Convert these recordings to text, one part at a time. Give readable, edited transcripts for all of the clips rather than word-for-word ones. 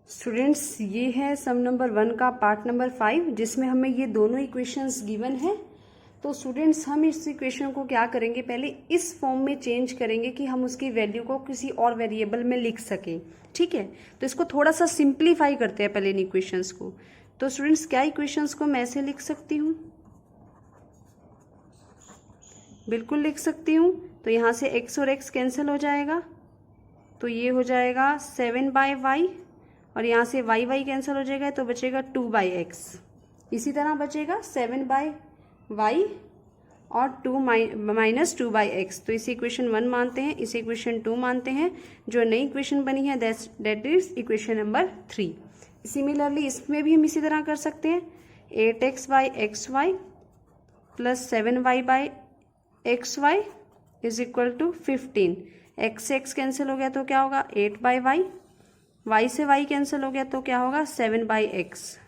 Students, ये है सम number 1 का पार्ट नंबर 5 जिसमें हमें ये दोनों इक्वेशंस गिवन है। तो स्टूडेंट्स, हम इस इक्वेशन को क्या करेंगे, पहले इस फॉर्म में चेंज करेंगे कि हम उसकी वैल्यू को किसी और वेरिएबल में लिख सकें। ठीक है, तो इसको थोड़ा सा सिंप्लीफाई करते हैं पहले इन इक्वेशंस को। तो स्टूडेंट्स, क्या इक्वेशंस को मैं ऐसे लिख सकती हूँ? बिल्कुल लिख सकती हूँ। तो यहाँ से x और x कैंसिल हो जाएगा, तो ये हो जाएगा 7/y, और यहाँ से y कैंसिल हो जाएगा तो बचेगा 2/x। इसी तरह बचेगा 7/y और 2-2/x। तो इसे इक्वेशन 1 मानते हैं, इसे इक्वेशन 2 मानते हैं। जो नई इक्वेशन बनी है that is equation number 3। Similarly इसमें भी हम इसी तरह कर सकते हैं। 8x/xy plus 7y/xy is equal to 15। x से x कैंसिल हो गया तो क्या होगा 8/y, y से y कैंसिल हो गया तो क्या होगा 7/x।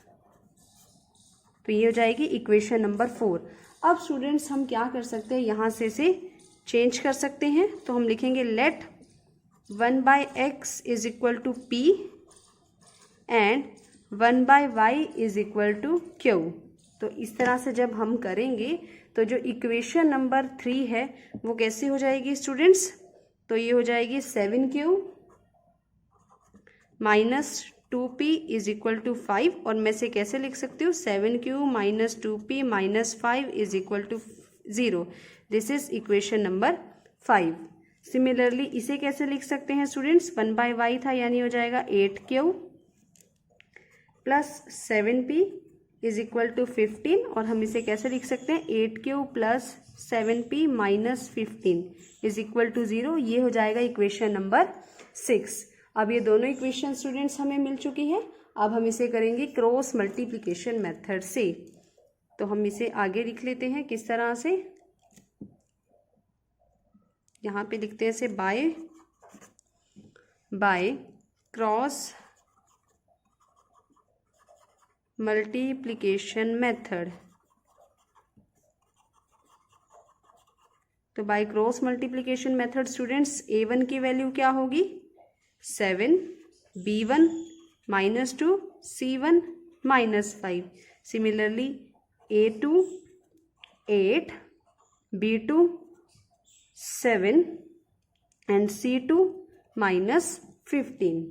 तो ये हो जाएगी इक्वेशन नंबर 4। अब स्टूडेंट्स, हम क्या कर सकते हैं, यहाँ से इसे चेंज कर सकते हैं। तो हम लिखेंगे let 1/x is equal to p and 1/y is equal to q। तो इस तरह से जब हम करेंगे तो जो इक्वेशन नंबर 3 है वो कैसे हो जाएगी स्टूडेंट्स? तो ये हो जाएगी 7q minus 2p is equal to 5, और मैं से कैसे लिख सकती हूँ 7q minus 2p minus 5 is equal to 0। This is equation number 5। Similarly इसे कैसे लिख सकते हैं स्टूडेंट्स? 1/y था यानी हो जाएगा 8q plus 7p is equal to 15, और हम इसे कैसे लिख सकते हैं 8q plus 7p minus 15 is equal to 0। ये हो जाएगा इक्वेशन नंबर 6। अब ये दोनों इक्वेशन स्टूडेंट्स हमें मिल चुकी है। अब हम इसे करेंगे क्रॉस मल्टीप्लिकेशन मेथड से। तो हम इसे आगे लिख लेते हैं किस तरह से, यहाँ पे लिखते हैं इसे बाय क्रॉस मल्टीप्लिकेशन मेथड। तो by cross multiplication method students a1 की वैल्यू क्या होगी 7, b1 minus 2, c1 minus 5। Similarly a2 8, b2 7 and c2 minus 15।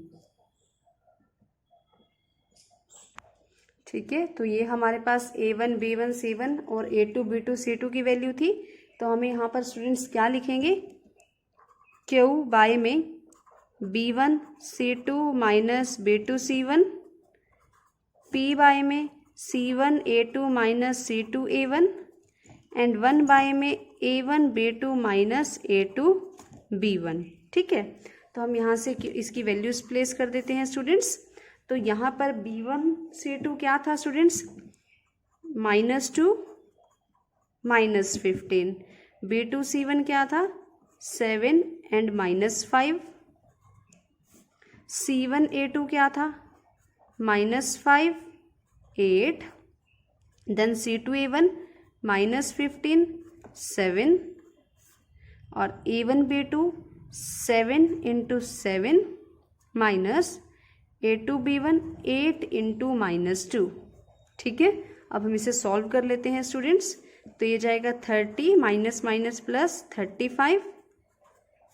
ठीक है, तो ये हमारे पास a1 b1 c1 और a2 b2 c2 की वैल्यू थी। तो हमें यहाँ पर स्टूडेंट्स क्या लिखेंगे, q बाय में b1 c2 minus b2 c1, p bye में c1 a2 minus c2 a1 and 1 bye में a1 b2 minus a2 b1। ठीक है, तो हम यहाँ से इसकी वैल्यूज प्लेस कर देते हैं स्टूडेंट्स। तो यहाँ पर b1 c2 क्या था स्टूडेंट्स -2 माइनस 15, b2 c1 क्या था 7 एंड -5, c1 a2 क्या था -5 8, देन c2 a1 -15 7, और a1 b2 7 into 7 minus a2 b1 8 into -2। ठीक है, अब हम इसे सॉल्व कर लेते हैं स्टूडेंट्स। तो ये जाएगा 30 minus minus plus 35,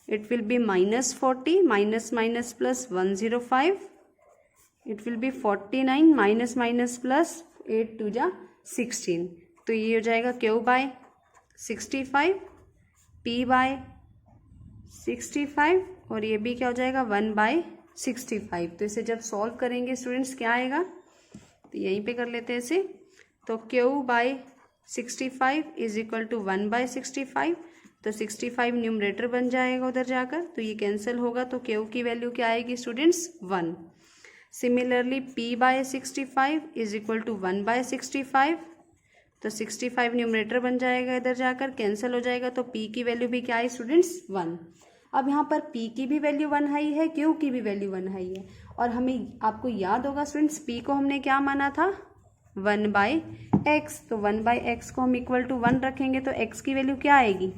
it will be -40 minus minus plus 105, it will be 49 minus minus plus 8 2 जा 16। तो ये हो जाएगा q बाय 65, p बाय 65, और ये भी क्या हो जाएगा 1/65। तो इसे जब सॉल्व करेंगे स्टूडेंट्स क्या आएगा, तो यहीं पे कर लेते हैं इसे। तो q by 65 is equal to 1/65। तो 65 न्यूमरेटर बन जाएगा उधर जाकर, तो ये कैंसिल होगा, तो q की वैल्यू क्या आएगी students 1। Similarly p by 65 is equal to 1/65। तो 65 न्यूमरेटर बन जाएगा इधर जाकर, कैंसिल हो जाएगा, तो p की वैल्यू भी क्या है स्टूडेंट्स 1। अब यहाँ पर p की भी वैल्यू 1 आई है, q की भी वैल्यू 1 आई है, और हमें आपको याद होगा स्टूडेंट्स p को हमने क्या माना था 1/x। तो 1/x को हम इक्वल टू 1 रखेंगे तो x की वैल्यू क्या आएगी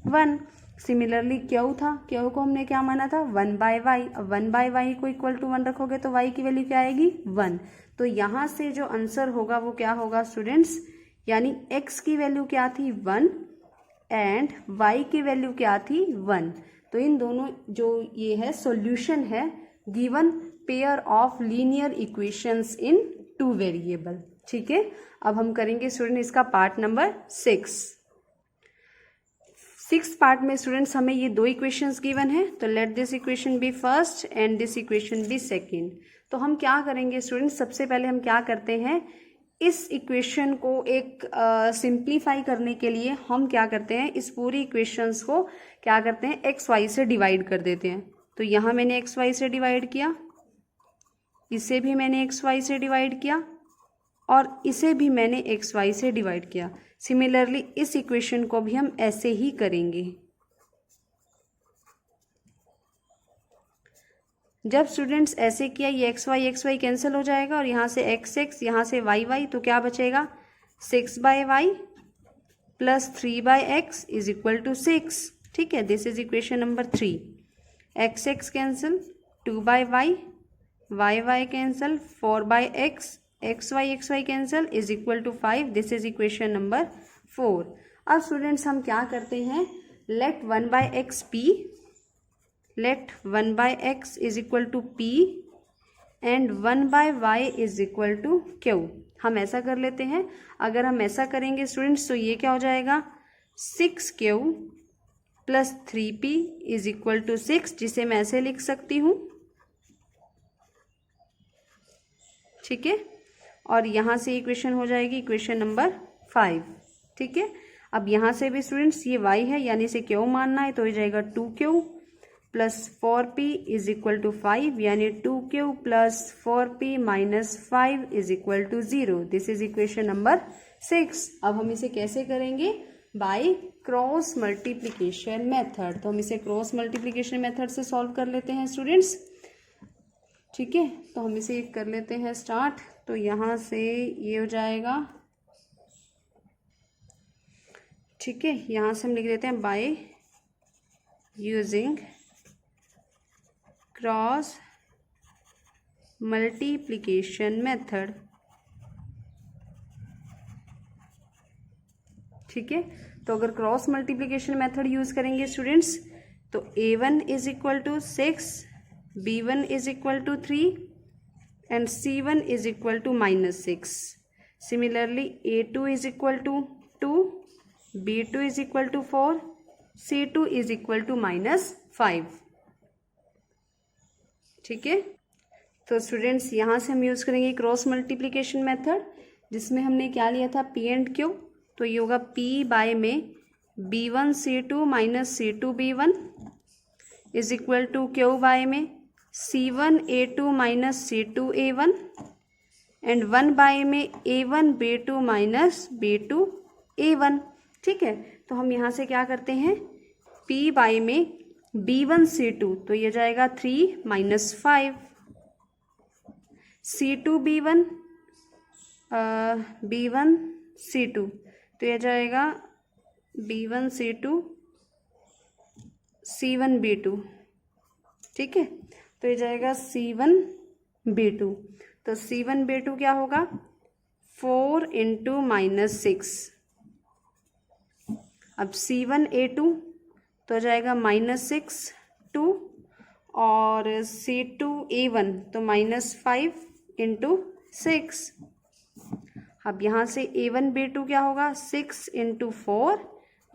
1। सिमिलरली क्यू था, क्यू को हमने क्या माना था 1/y। अब 1/y को इक्वल टू 1 रखोगे तो y की वैल्यू क्या आएगी 1। तो यहाँ से जो आंसर होगा वो क्या होगा स्टूडेंट्स, यानी x की वैल्यू क्या थी 1 एंड y की वैल्यू क्या थी 1। तो इन दोनों जो ये है सॉल्यूशन है given pair of linear equations in 2 variable. ठीक है, अब हम करेंगे स्टूडेंट इसका पार्ट नंबर 6 पार्ट में स्टूडेंट्स हमें ये 2 इक्वेशंस गिवन है, तो let this equation be first and this equation be second. तो हम क्या करेंगे स्टूडेंट्स, सबसे पहले हम क्या करते हैं, इस इक्वेशन को एक सिंप्लीफाई करने के लिए हम क्या करते हैं, इस पूरी इक्वेशंस को क्या करते हैं एक्स वाई से डिवाइड कर देते हैं। तो यहाँ मैंने एक्स वाई से डिवाइड किया, इसे भी मैंने एक्स वाई से डिवाइड किया और इसे भी मैंने एक्स वाई से डिवाइड किया। सिमिलरली इस इक्वेशन को भी हम ऐसे ही करेंगे। जब स्टूडेंट्स ऐसे किया ये एक्स वाई कैंसिल हो जाएगा और यहाँ से एक्स यहाँ से वाई तो क्या बचेगा 6/y plus 3/x is equal to 6। ठीक है, this is equation number 3। x cancel, 2/y, y cancel, 4/x, xy cancel is equal to 5। This is equation number 4। अब स्टूडेंट्स हम क्या करते हैं, let 1/x p, let 1/x is equal to p and 1/y is equal to q। हम ऐसा कर लेते हैं, अगर हम ऐसा करेंगे स्टूडेंट्स तो ये क्या हो जाएगा 6q plus 3p is equal to 6, जिसे मैं ऐसे लिख सकती हूँ। ठीक है, और यहाँ से इक्वेशन हो जाएगी इक्वेशन नंबर 5। ठीक है, अब यहाँ से भी स्टूडेंट्स ये y है यानी इसे q मानना है, तो हो जाएगा 2q plus 4p is equal to 5, यानी 2q plus 4p minus 5 is equal to 0। This is equation number 6। अब हम इसे कैसे करेंगे, बाय क्रॉस मल्टीप्लिकेशन मेथड। तो हम इसे क्रॉस मल्टीप्लिकेशन मेथड से सॉल्व कर लेते हैं स्टूडेंट्स। ठीक है, तो हम इसे कर लेते हैं स्टार्ट। तो यहाँ से ये हो जाएगा, ठीक है, यहाँ से हम लिख देते हैं by using cross multiplication method. ठीक है, तो अगर क्रॉस मल्टीप्लिकेशन मेथड यूज करेंगे स्टूडेंट्स तो a1 is equal to 6, b1 is equal to 3 and c1 is equal to -6। Similarly a2 is equal to 2, b2 is equal to 4, c2 is equal to -5। ठीक है, तो students यहाँ से हम use करेंगे cross multiplication method, जिसमें हमने क्या लिया था p एंड q। तो ये होगा p बाय में b1 c2 minus c2 b1 is equal to q by में c1 a2 minus c2 a1 and 1 bye में a1 b2 minus b2 a1। ठीक है, तो हम यहाँ से क्या करते हैं p बाय में b1 c2, तो ये जाएगा 3 minus 5, c2 b1 b1 c2, तो ये जाएगा b1 c2 c1 b2। ठीक है, तो ये जाएगा c1 b2, तो c1 b2 क्या होगा 4 इंटू -6। अब c1 a2 तो जाएगा -6 2 और c2 a1 तो -5 इंटू 6। अब यहाँ से a1 b2 क्या होगा 6 इंटू 4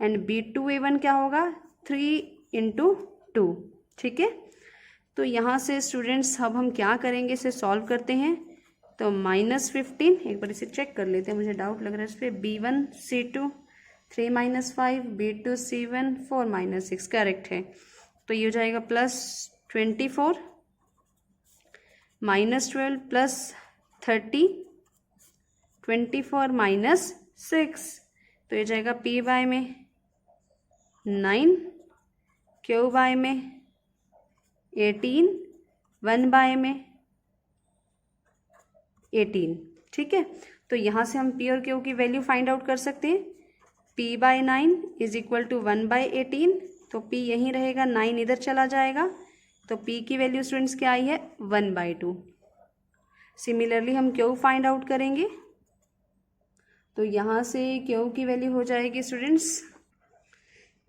एंड b2 a1 क्या होगा 3 इंटू 2। ठीक है, तो यहाँ से स्टूडेंट्स अब हम क्या करेंगे, इसे सॉल्व करते हैं। तो -15, एक बार इसे चेक कर लेते हैं, मुझे डाउट लग रहा है इस पर। b1 c2 3 - 5, b2 c1 4 - 6 correct है। तो ये हो जाएगा +24 -12 प्लस 30 24 - 6, तो ये जाएगा p बाय में 9, q बाय में 18, 1 बाय में 18। ठीक है, तो यहाँ से हम p और q की वैल्यू फाइंड आउट कर सकते हैं। p by 9 is equal to 1 by 18, तो p यहीं रहेगा, 9 इधर चला जाएगा, तो p की वैल्यू स्टूडेंट्स क्या आई है 1/2। सिमिलरली हम क्यू फाइंड आउट करेंगे, तो यहाँ से क्यू की वैल्यू हो जाएगी स्टूडेंट्स,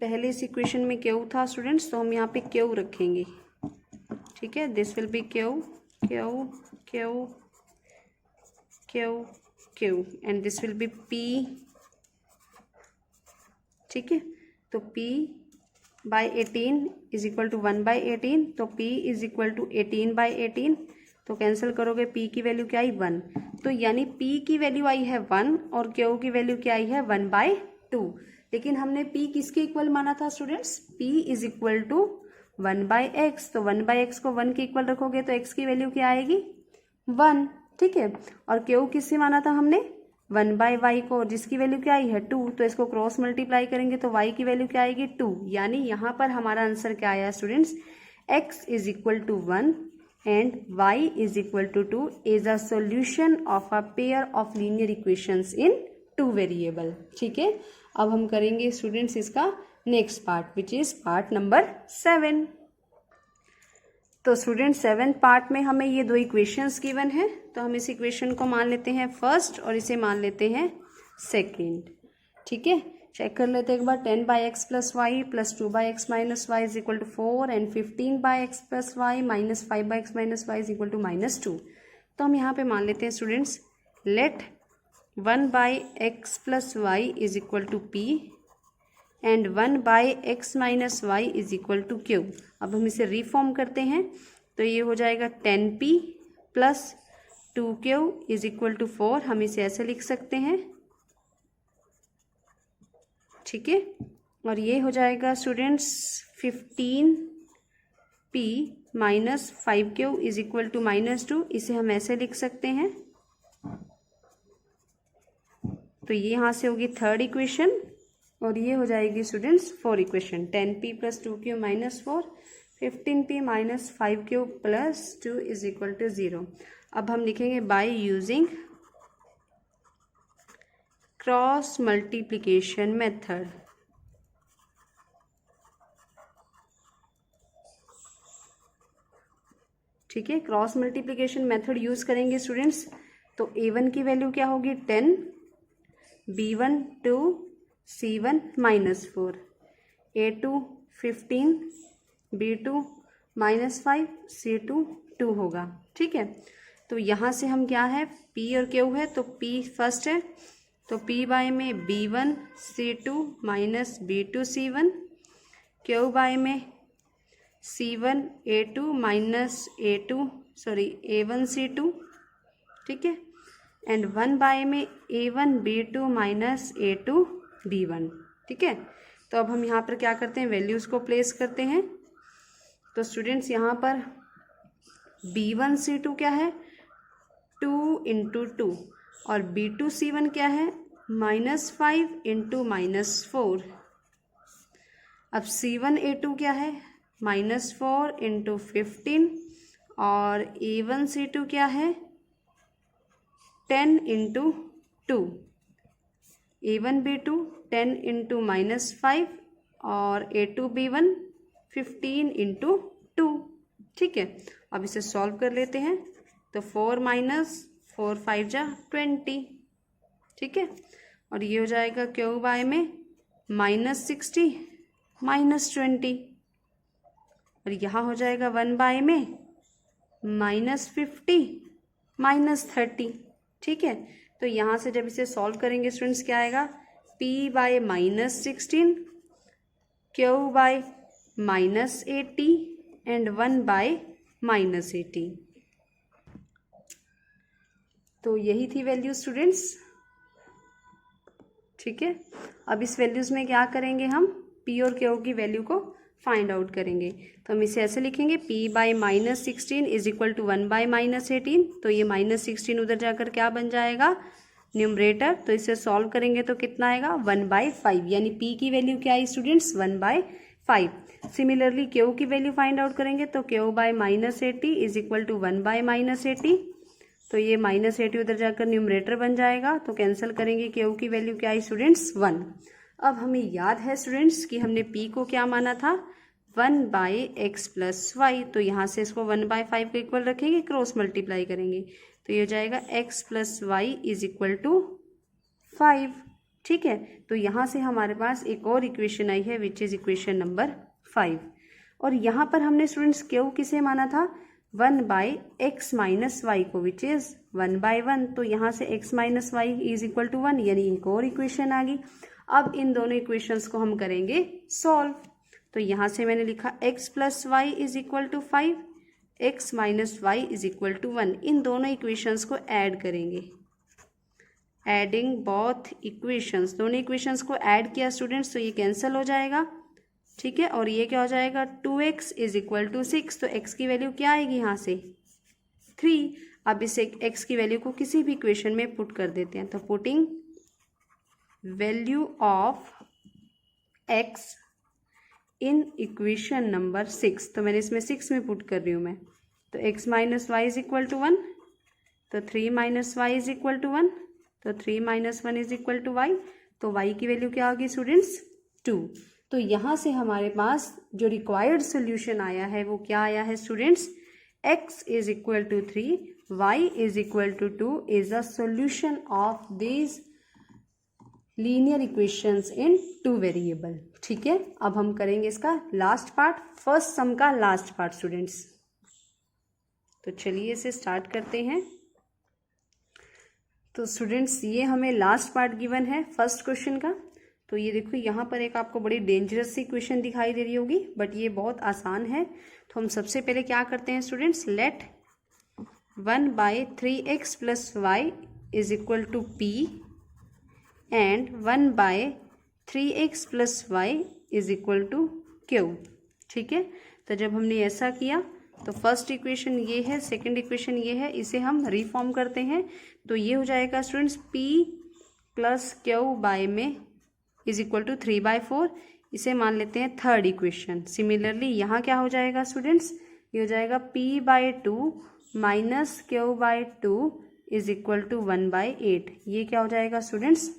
पहले इस इक्वेशन में क्यू था स्टूडेंट्स, तो हम यहाँ पे क्यू रखेंगे, ठीक है। This will be q q q q q and this will be p, ठीक है। तो p by 18 is equal to 1/18, तो p इज इक्वल टू 18/18, तो कैंसिल करोगे p की वैल्यू क्या आई 1, तो यानी p की वैल्यू आई है 1 और q की वैल्यू क्या आई है 1/2। लेकिन हमने p किसके इक्वल माना था students, p is equal to 1/x, तो 1/x को 1 के इक्वल रखोगे तो x की वैल्यू क्या आएगी 1, ठीक है। और q किससे माना था हमने 1/y को, जिसकी वैल्यू क्या आई है 2, तो इसको क्रॉस मल्टीप्लाई करेंगे तो y की वैल्यू क्या आएगी 2, यानी यहाँ पर हमारा आंसर क्या आया students, x is equal to 1 and y is equal to 2 is a solution of a pair of linear equations in 2 variable, ठीक है। अब हम करेंगे स्टूडेंट्स इसका next part which is part number 7। तो स्टूडेंट 7th पार्ट में हमें ये दो इक्वेशंस गिवन है, तो हम इस इक्वेशन को मान लेते हैं फर्स्ट और इसे मान लेते हैं सेकंड, ठीक है। चेक कर लेते हैं एक बार, 10/x प्लस वाई प्लस 2/x minus Y is equal to 4 and 15/x plus y minus 5/x minus Y is equal to -2। तो हम यहाँ पे मान लेते हैं students, let 1/x plus Y is equal to p and 1/x minus Y is equal to q. अब हम इसे रिफॉर्म करते हैं, तो ये हो जाएगा 10p plus 2q is equal to 4, हम इसे ऐसे लिख सकते हैं, ठीक है। और ये हो जाएगा students 15p minus 5q is equal to -2, इसे हम ऐसे लिख सकते हैं। तो ये यहाँ से होगी थर्ड इक्वेशन और ये हो जाएगी students fourth equation, 10p plus 2q minus 4, 15p minus 5q plus 2 is equal to 0। अब हम लिखेंगे by using cross multiplication method, ठीक है। क्रॉस मल्टीप्लिकेशन मेथड यूज करेंगे स्टूडेंट्स, तो a1 की वैल्यू क्या होगी 10, b1 2, c1 -4, a2 15, b2 -5, c2 2 होगा, ठीक है। तो यहाँ से हम क्या है p और q है, तो p फर्स्ट है, तो p बाय में b1 c2 minus b2 c1, q by में c1 a2 minus a1 c2, ठीक है। एंड 1 बाय में a1 b2 minus a2 b1, ठीक है। तो अब हम यहाँ पर क्या करते हैं, वैल्यूज़ को प्लेस करते हैं। तो स्टूडेंट्स यहाँ पर b1 c2 क्या है 2 × 2 और b2 c1 क्या है -5 × -4। अब c1 a2 क्या है -4 × 15 और a1 c2 क्या है 10 × 2, a1 b2 10 × -5 और a2 b1 15 × 2, ठीक है। अब इसे सॉल्व कर लेते हैं, तो 4 - 4 5 जा 20, ठीक है। और ये हो जाएगा क्यू बाय में -60 -20 और यहाँ हो जाएगा 1 बाय में -50 -30, ठीक है। तो यहाँ से जब इसे सॉल्व करेंगे स्टूडेंट्स क्या आएगा p by -16, q by -80 and 1 by -80। तो यही थी वैल्यू स्टूडेंट्स, ठीक है। अब इस वैल्यूज़ में क्या करेंगे, हम p और q की वैल्यू को फाइंड आउट करेंगे। तो हम इसे ऐसे लिखेंगे p by -16 is equal to 1 by -18, तो ये -16 उधर जाकर क्या बन जाएगा न्यूमरेटर, तो इसे सॉल्व करेंगे तो कितना आएगा 1/5, यानी p की वैल्यू क्या आई स्टूडेंट्स 1/5। सिमिलरली q की वैल्यू फाइंड आउट करेंगे तो q by -80 is equal to 1 by -80, तो ये -80 उधर जाकर न्यूमरेटर बन जाएगा, तो कैंसिल करेंगे q की वैल्यू क्या आई स्टूडेंट्स 1। अब हमें याद है स्टूडेंट्स कि हमने p को क्या माना था 1/x प्लस वाई, तो यहाँ से इसको 1/5 के इक्वल रखेंगे, क्रॉस मल्टीप्लाई करेंगे तो ये हो जाएगा x plus Y is equal to 5। ठीक है, तो यहाँ से हमारे पास एक और इक्वेशन आई है विच इज इक्वेशन नंबर 5। और यहाँ पर हमने स्टूडेंट्स क्यू किसे माना था 1/x माइनस वाई को विच इज 1/1, तो यहाँ से x minus Y is equal to 1, यानी एक और इक्वेशन आ गई। अब इन दोनों इक्वेशंस को हम करेंगे सॉल्व, तो यहाँ से मैंने लिखा x plus Y is equal to 5, x minus Y is equal to 1। इन दोनों इक्वेशंस को ऐड करेंगे, एडिंग बोथ इक्वेशंस, दोनों इक्वेशंस को ऐड किया स्टूडेंट्स तो ये कैंसिल हो जाएगा। ठीक है, और ये क्या हो जाएगा 2x इज इक्वल टू 6, तो x की वैल्यू क्या आएगी यहाँ से 3। अब इसे x की वैल्यू को किसी भी इक्वेशन में पुट कर देते हैं, तो putting value of x in equation number 6, तो मैंने इसमें 6 में पुट कर रही हूँ मैं, तो x minus Y is equal to 1, तो 3 minus Y is equal to 1, तो 3 minus 1 is equal to y, तो y की वैल्यू क्या होगी स्टूडेंट्स 2। तो यहाँ से हमारे पास जो रिक्वायर्ड सोल्यूशन आया है वो क्या आया है students, x is equal to 3, y is equal to 2 is the solution of these linear equations in 2 variable. ठीक है, अब हम करेंगे इसका लास्ट पार्ट, फर्स्ट सम का लास्ट पार्ट स्टूडेंट्स। तो चलिए इसे स्टार्ट करते हैं। तो स्टूडेंट्स ये हमें लास्ट पार्ट गिवन है फर्स्ट क्वेश्चन का। तो ये देखो यहाँ पर एक आपको बड़ी डेंजरस सी क्वेश्चन दिखाई दे रही होगी, बट ये बहुत आसान है। तो हम सबसे पहले क्या करते हैं students, let 1/3x plus Y is equal to p and 1/3x plus Y is equal to q। ठीक है, तो जब हमने ऐसा किया तो फर्स्ट इक्वेशन ये है, सेकंड इक्वेशन ये है, इसे हम रिफॉर्म करते हैं तो ये हो जाएगा students p plus q by में इज इक्वल टू 3/4, इसे मान लेते हैं थर्ड इक्वेशन। सिमिलरली यहाँ क्या हो जाएगा स्टूडेंट्स, ये हो जाएगा p/2 minus q/2 is equal to 1/8, ये क्या हो जाएगा स्टूडेंट्स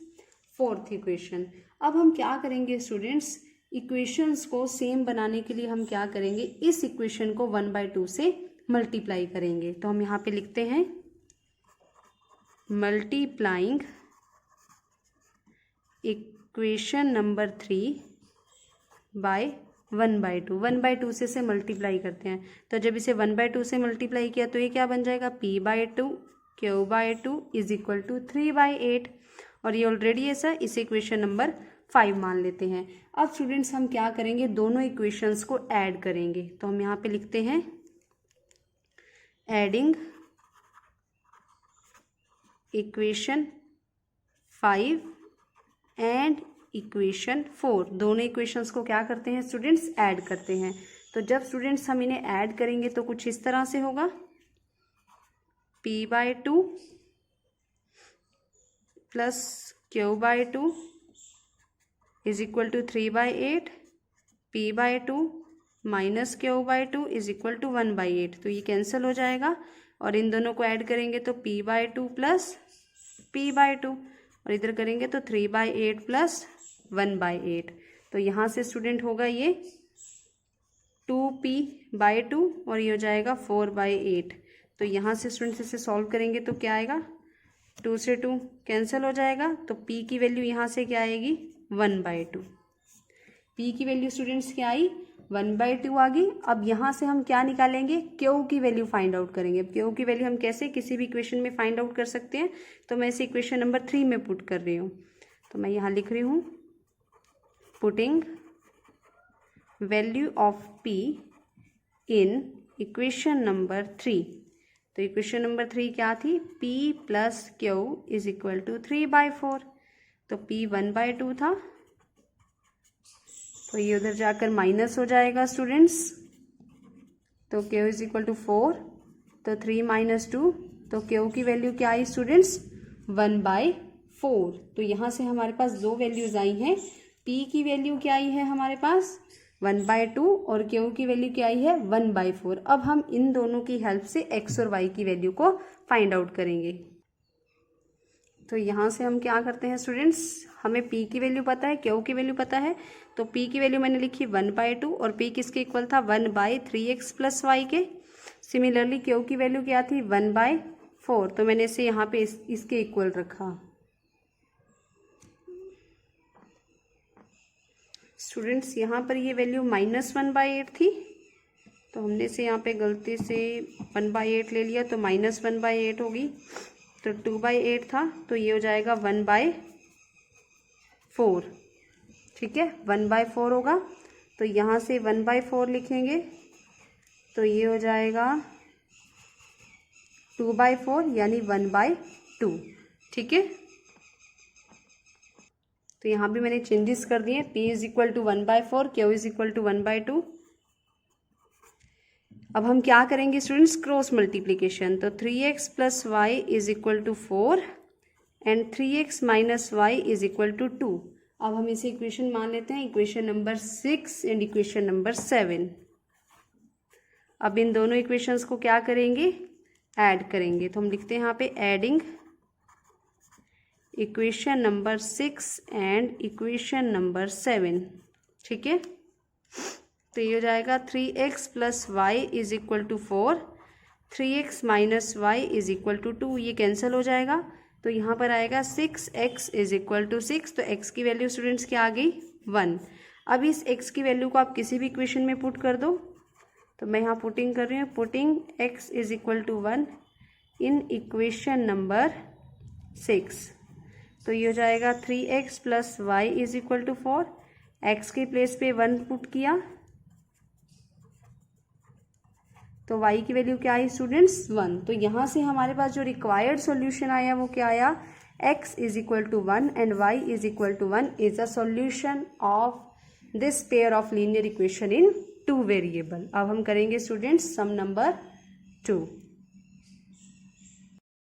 फोर्थ इक्वेशन। अब हम क्या करेंगे स्टूडेंट्स, इक्वेशंस को सेम बनाने के लिए हम क्या करेंगे, इस इक्वेशन को 1/2 से मल्टीप्लाई करेंगे। तो हम यहाँ पे लिखते हैं मल्टीप्लाइंग इक्वेशन नंबर 3 बाय 1/2, 1/2 से मल्टीप्लाई करते हैं। तो जब इसे 1/2 से मल्टीप्लाई किया तो ये क्या बन जाएगा p/2 q/2 is equal to 3/8, और ये ऑलरेडी ऐसा, इसे इक्वेशन नंबर 5 मान लेते हैं। अब स्टूडेंट्स हम क्या करेंगे, दोनों इक्वेशंस को ऐड करेंगे। तो हम यहाँ पे लिखते हैं एडिंग इक्वेशन 5 एंड इक्वेशन 4, दोनों इक्वेशंस को क्या करते हैं स्टूडेंट्स, ऐड करते हैं। तो जब स्टूडेंट्स हम इन्हें ऐड करेंगे तो कुछ इस तरह से होगा, p/2 plus q/2 is equal to 3/8, p/2 minus q/2 is equal to 1/8, तो ये कैंसिल हो जाएगा और इन दोनों को ऐड करेंगे तो p/2 प्लस p/2, और इधर करेंगे तो 3/8 प्लस 1/8, तो यहाँ से स्टूडेंट होगा ये 2p/2 और ये हो जाएगा 4/8। तो यहाँ से स्टूडेंट्स इसे सॉल्व करेंगे तो क्या आएगा, 2 से 2 कैंसिल हो जाएगा, तो p की वैल्यू यहाँ से क्या आएगी 1/2। p की वैल्यू स्टूडेंट्स क्या आई 1/2 आ गई। अब यहाँ से हम क्या निकालेंगे, q की वैल्यू फाइंड आउट करेंगे। अब q की वैल्यू हम कैसे किसी भी इक्वेशन में फाइंड आउट कर सकते हैं, तो मैं इसे इक्वेशन नंबर 3 में पुट कर रही हूँ। तो मैं यहाँ लिख रही हूँ putting value of p in equation number 3। तो इक्वेशन नंबर 3 क्या थी, p plus q is equal to 3/4, तो p 1/2 था, तो ये उधर जाकर माइनस हो जाएगा स्टूडेंट्स, तो q इज इक्वल टू 4, तो 3 माइनस 2, तो q की वैल्यू क्या आई स्टूडेंट्स 1/4। तो यहाँ से हमारे पास दो वैल्यूज आई हैं, p की वैल्यू क्या आई है हमारे पास 1/2 और q की वैल्यू क्या आई है 1/4। अब हम इन दोनों की हेल्प से x और y की वैल्यू को फाइंड आउट करेंगे। तो यहाँ से हम क्या करते हैं स्टूडेंट्स, हमें p की वैल्यू पता है, q की वैल्यू पता है, तो p की वैल्यू मैंने लिखी 1/2 और p किसके इक्वल था 1/3x प्लस वाई के। सिमिलरली q की वैल्यू क्या थी 1/4, तो मैंने इसे यहाँ पे इसके इक्वल रखा। स्टूडेंट्स यहाँ पर ये वैल्यू -1/8 थी, तो हमने इसे यहाँ पे गलती से 1/8 ले लिया, तो -1/8 होगी, तो 2/8 था, तो ये हो जाएगा 1/4। ठीक है, 1/4 होगा, तो यहाँ से 1/4 लिखेंगे, तो ये हो जाएगा 2/4 यानी 1/2। ठीक है, तो यहाँ भी मैंने चेंजेस कर दिए, p is equal to 1/4, q is equal to 1/2। अब हम क्या करेंगे स्टूडेंट्स, क्रॉस मल्टीप्लीकेशन, तो 3x plus Y is equal to 4 and 3x minus Y is equal to 2। अब हम इसे इक्वेशन मान लेते हैं, equation number 6 and equation number 7। अब इन दोनों इक्वेशंस को क्या करेंगे, ऐड करेंगे, तो हम लिखते हैं यहाँ पे adding equation number 6 and equation number 7। ठीक है, तो ये हो जाएगा 3x plus Y is equal to 4, 3x minus Y is equal to 2, ये कैंसिल हो जाएगा, तो यहाँ पर आएगा 6x इज इक्वल टू 6, तो x की वैल्यू स्टूडेंट्स क्या आ गई 1। अब इस x की वैल्यू को आप किसी भी इक्वेशन में पुट कर दो, तो मैं यहाँ पुटिंग कर रही हूँ, putting x is equal to 1 in equation number 6, तो ये हो जाएगा 3x plus Y is equal to 4, x के प्लेस पे 1 पुट किया, तो y की वैल्यू क्या आई स्टूडेंट्स 1। तो यहाँ से हमारे पास जो रिक्वायर्ड सॉल्यूशन आया वो क्या आया, x is equal to 1 and y is equal to 1 is a solution of this pair of linear equation in 2 variable. अब हम करेंगे स्टूडेंट्स सम नंबर 2।